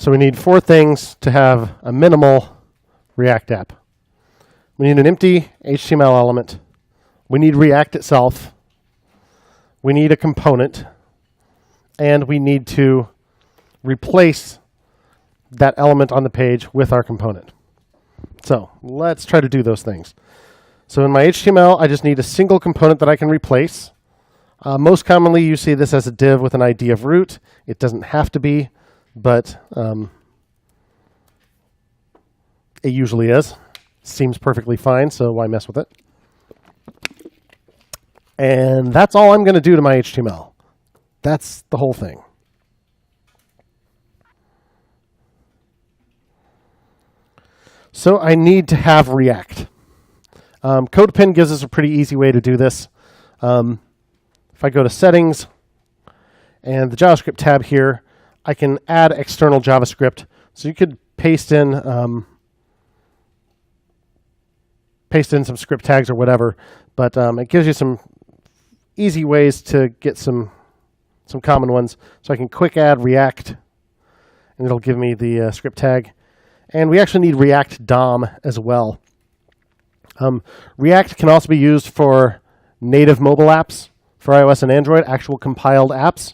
So we need 4 things to have a minimal React app. We need an empty HTML element. We need React itself. We need a component. And we need to replace that element on the page with our component. So let's try to do those things. So in my HTML, I just need a single component that I can replace. Most commonly, you see this as a div with an ID of root. It doesn't have to be, but it usually is. Seems perfectly fine, so why mess with it? And that's all I'm going to do to my HTML. That's the whole thing. So I need to have React. CodePen gives us a pretty easy way to do this. If I go to Settings and the JavaScript tab here, I can add external JavaScript. So you could paste in some script tags or whatever, but it gives you some easy ways to get some common ones. So I can quick add React, and it'll give me the script tag. And we actually need React DOM as well. React can also be used for native mobile apps for iOS and Android, actual compiled apps,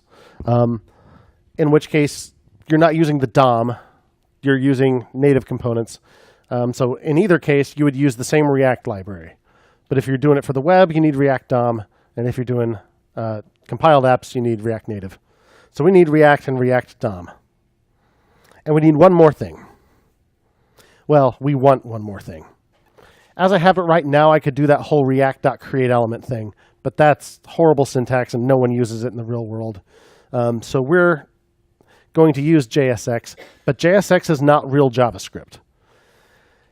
in which case you're not using the DOM, you're using native components. So in either case, you would use the same React library. But if you're doing it for the web, you need React DOM. And if you're doing compiled apps, you need React Native. So we need React and React DOM. And we need one more thing. Well, we want one more thing. As I have it right now, I could do that whole React.createElement thing, but that's horrible syntax and no one uses it in the real world. So we're going to use JSX, but JSX is not real JavaScript.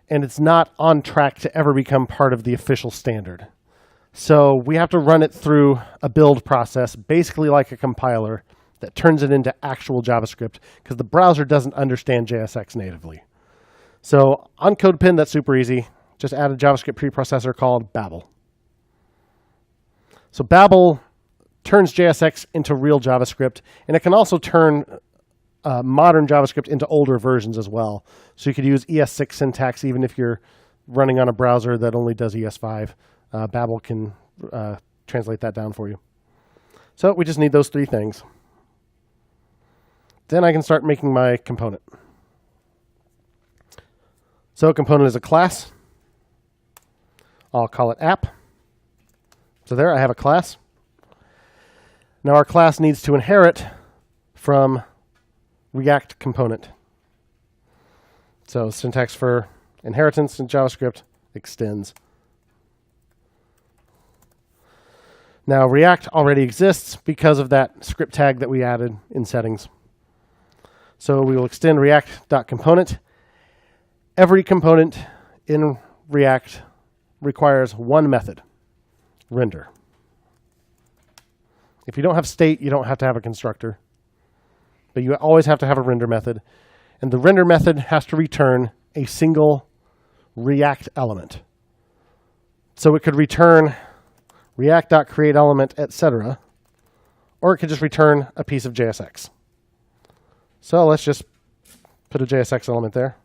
And it's not on track to ever become part of the official standard. So we have to run it through a build process, basically like a compiler, that turns it into actual JavaScript, because the browser doesn't understand JSX natively. So on CodePen, that's super easy. Just add a JavaScript preprocessor called Babel. So Babel turns JSX into real JavaScript, and it can also turn modern JavaScript into older versions as well. So you could use ES6 syntax even if you're running on a browser that only does ES5. Babel can translate that down for you. So we just need those 3 things. Then I can start making my component. So a component is a class. I'll call it app. So there I have a class. Now our class needs to inherit from React component. So syntax for inheritance in JavaScript extends. Now React already exists because of that script tag that we added in settings. So we will extend React.component. Every component in React requires one method, render. If you don't have state, you don't have to have a constructor. But you always have to have a render method. And the render method has to return a single React element. So it could return React.createElement, etc. Or it could just return a piece of JSX. So let's just put a JSX element there.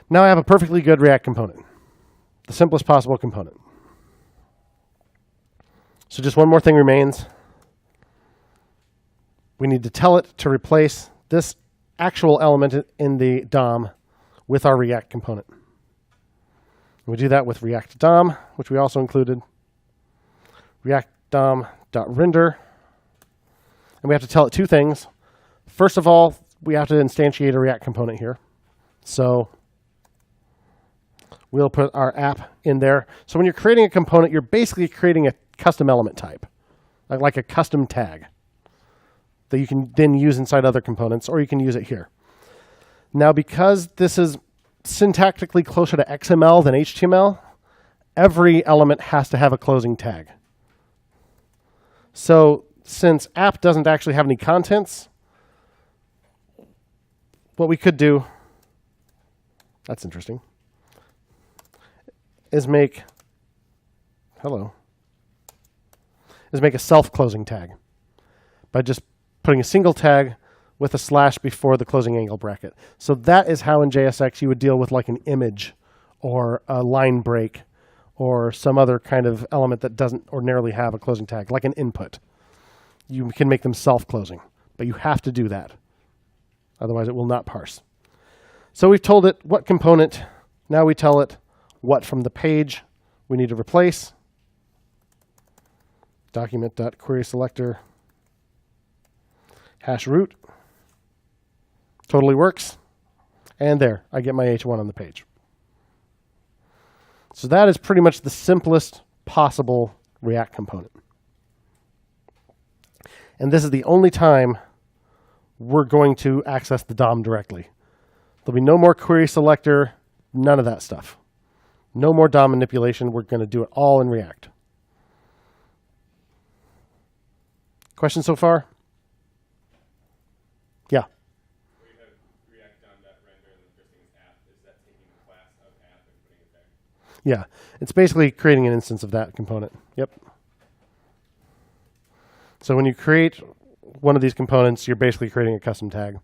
Now I have a perfectly good React component, the simplest possible component. So just one more thing remains. We need to tell it to replace this actual element in the DOM with our React component. We do that with React DOM, which we also included. React DOM.render. And we have to tell it 2 things. First of all, we have to instantiate a React component here. So we'll put our app in there. So when you're creating a component, you're basically creating a custom element type, like a custom tag that you can then use inside other components, or you can use it here. Now, because this is syntactically closer to XML than HTML, every element has to have a closing tag. So since app doesn't actually have any contents, what we could do, that's interesting, is make, hello. is make a self-closing tag by just putting a single tag with a slash before the closing angle bracket. So that is how in JSX you would deal with like an image or a line break or some other kind of element that doesn't ordinarily have a closing tag, like an input. You can make them self-closing, but you have to do that. Otherwise it will not parse. So we've told it what component. Now we tell it what from the page we need to replace. Document.querySelector hash root. Totally works. And there, I get my H1 on the page. So that is pretty much the simplest possible React component. And this is the only time we're going to access the DOM directly. There'll be no more query selector, none of that stuff. No more DOM manipulation. We're going to do it all in React. Questions so far? Yeah. We have React DOM.render and the first thing is app. Is that taking the class of app and putting it there? Yeah. It's basically creating an instance of that component. Yep. So when you create one of these components, you're basically creating a custom tag.